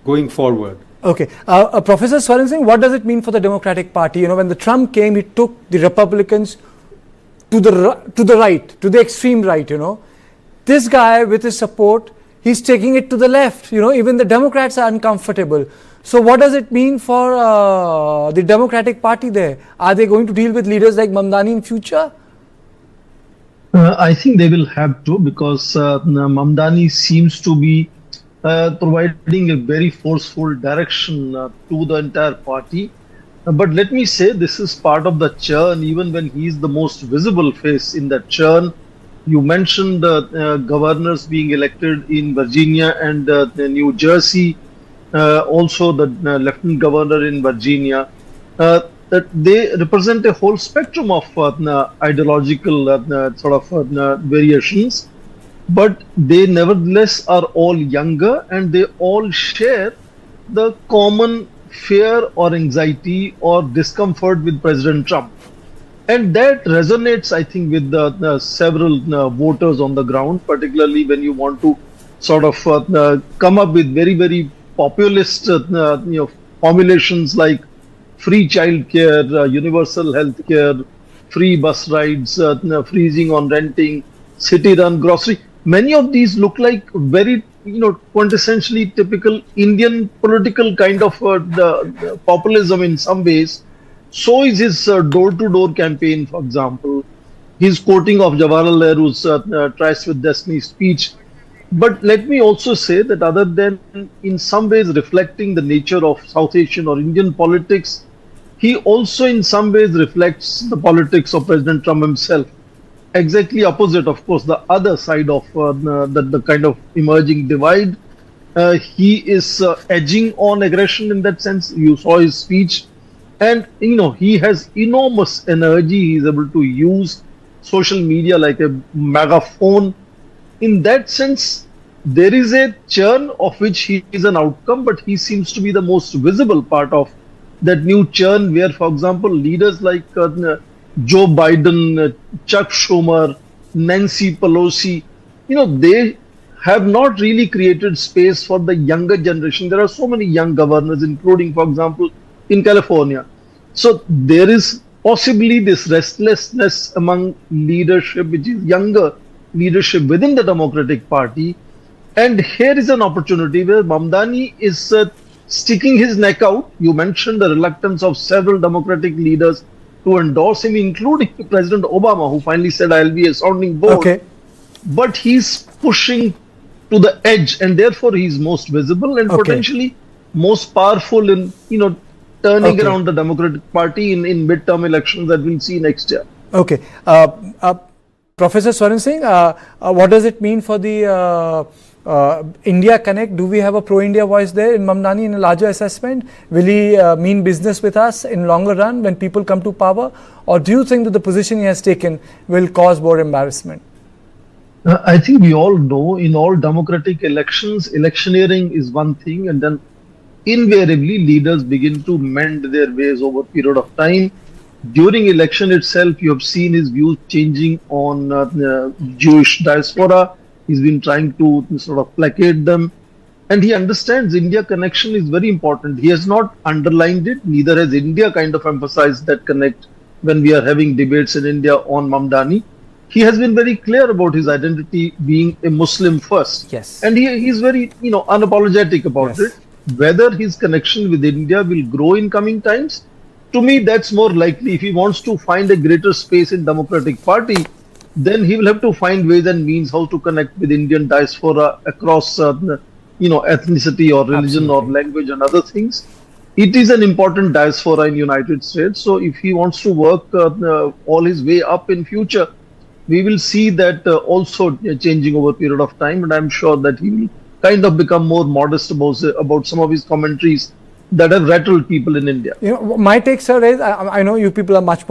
going forward. Okay. Professor Zahran Singh, what does it mean for the Democratic Party? You know, when the Trump came, he took the Republicans to the right, to the extreme right, you know. This guy, with his support, he's taking it to the left. You know, even the Democrats are uncomfortable. So what does it mean for the Democratic Party there? Are they going to deal with leaders like Mamdani in future? I think they will have to, because Mamdani seems to be providing a very forceful direction to the entire party. But let me say, this is part of the churn, even when he is the most visible face in that churn. You mentioned governors being elected in Virginia and New Jersey, also the lieutenant governor in Virginia. That they represent a whole spectrum of ideological variations, but they nevertheless are all younger, and they all share the common fear or anxiety or discomfort with President Trump. And that resonates, I think, with the several voters on the ground, particularly when you want to sort of come up with very, very populist formulations like free child care, universal health care, free bus rides, freezing on renting, city-run grocery. Many of these look like very, quintessentially typical Indian political kind of the populism in some ways. So is his door-to-door campaign, for example. His quoting of Jawaharlal Nehru's Tryst with Destiny speech. But let me also say that other than in some ways reflecting the nature of South Asian or Indian politics, he also in some ways reflects the politics of President Trump himself. Exactly opposite, of course, the other side of the kind of emerging divide. He is edging on aggression in that sense. You saw his speech. And, he has enormous energy. He is able to use social media like a megaphone. In that sense, there is a churn of which he is an outcome, but he seems to be the most visible part of that new churn where, for example, leaders like Joe Biden, Chuck Schumer, Nancy Pelosi, they have not really created space for the younger generation. There are so many young governors, including, for example, in California. So there is possibly this restlessness among leadership, which is younger leadership within the Democratic Party. And here is an opportunity where Mamdani is sticking his neck out. You mentioned the reluctance of several Democratic leaders to endorse him, including President Obama, who finally said, I'll be a sounding board. Okay. But he's pushing to the edge, and therefore he's most visible and potentially most powerful in, turning around the Democratic Party in midterm elections that we'll see next year. Okay. Professor Zahran Singh, what does it mean for the India Connect? Do we have a pro-India voice there in Mamdani in a larger assessment? Will he mean business with us in longer run when people come to power? Or do you think that the position he has taken will cause more embarrassment? I think we all know in all democratic elections, electioneering is one thing, and then invariably leaders begin to mend their ways over a period of time. During election itself, you have seen his views changing on Jewish diaspora. He's been trying to sort of placate them. And he understands India connection is very important. He has not underlined it, neither has India kind of emphasized that connect when we are having debates in India on Mamdani. He has been very clear about his identity being a Muslim first. Yes. And he's very, unapologetic about it. Whether his connection with India will grow in coming times, to me, that's more likely. If he wants to find a greater space in Democratic Party, then he will have to find ways and means how to connect with Indian diaspora across, ethnicity or religion or language and other things. It is an important diaspora in United States. So if he wants to work all his way up in future, we will see that also changing over a period of time. And I'm sure that he will kind of become more modest about some of his commentaries that have rattled people in India. My take, sir, is I know you people are much more